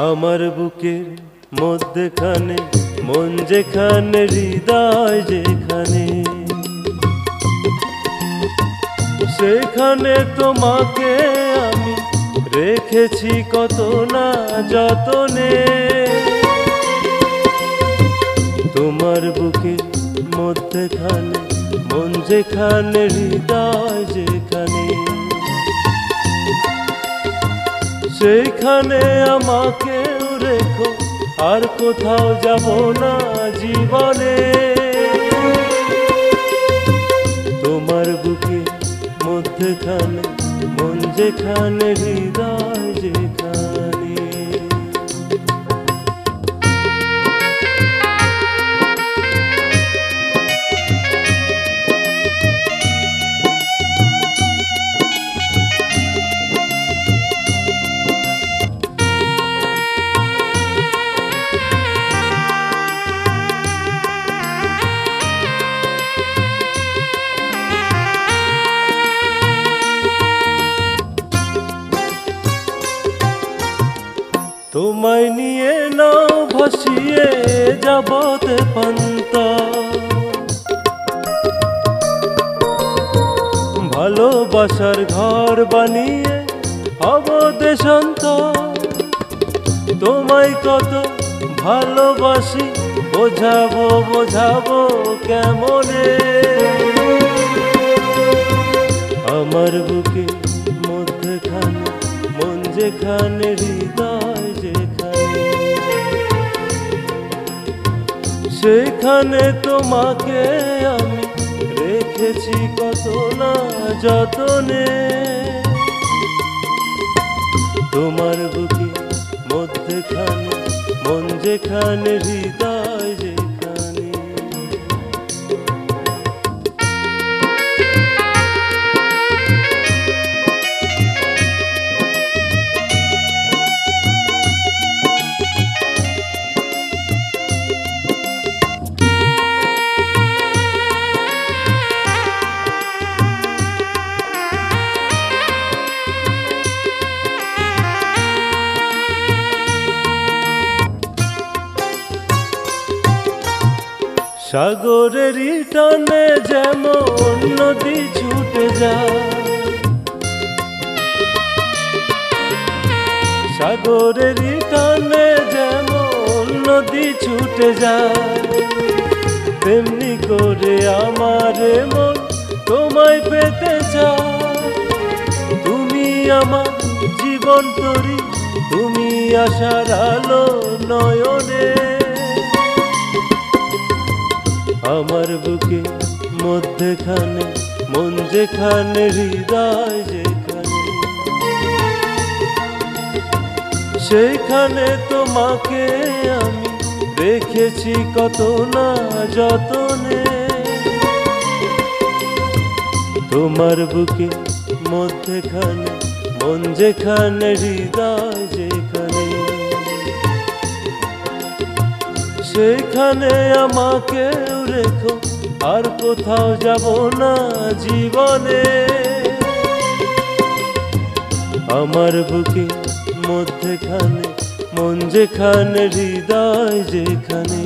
আমার বুকের মধ্যখানে মন যেখানে, হৃদয় যেখানে, সেখানে তোমাকে আমি রেখেছি কত না যতনে। তোমার বুকের মধ্যখানে মন যেখানে, হৃদয় যেখানে, সেইখানে আমাকে রেখো, আর কোথাও যাব না জীবনে। তোমার বুকের মধ্যখানে মন যেখানে, হৃদয় যেখানে। তোমায় নিয়ে নাও ভাসিয়ে যাবতে পান্তা, ভালোবাসার ঘর বানিয়ে হব দেশান্তর। তোমায় কত ভালোবাসি বোঝাবো বোঝাবো কেমনে। আমার বুকে মধ্যখানে মন যেখানে, হৃদয় যেখানে, সেখানে তোমাকে আমি রেখেছি কত না যতনে। তোমার বুকে মধ্যখানে মন যেখানে, হৃদয় যেখানে। সাগরেরই টানে যেমন নদী ছুটে যায়, সাগরেরই টানে যেমন নদী ছুটে যায়, তেমনি করে আমার মন তোমায় পেতে চায়। তুমি আমার জীবন তরি, তুমি আশার আলো নয়নে। আমার বুকে মধ্যখানে মন যেখানে, হৃদয় যেখানে, সেইখানে তোমাকে আমি রেখেছি কত না যতনে। তোমার বুকে মধ্যখানে মন যেখানে, হৃদয় যেখানে, সেখানে আমাকে রেখো, আর কোথাও যাব না জীবনে। আমার বুকে মধ্যখানে মন যেখানে, হৃদয় যেখানে।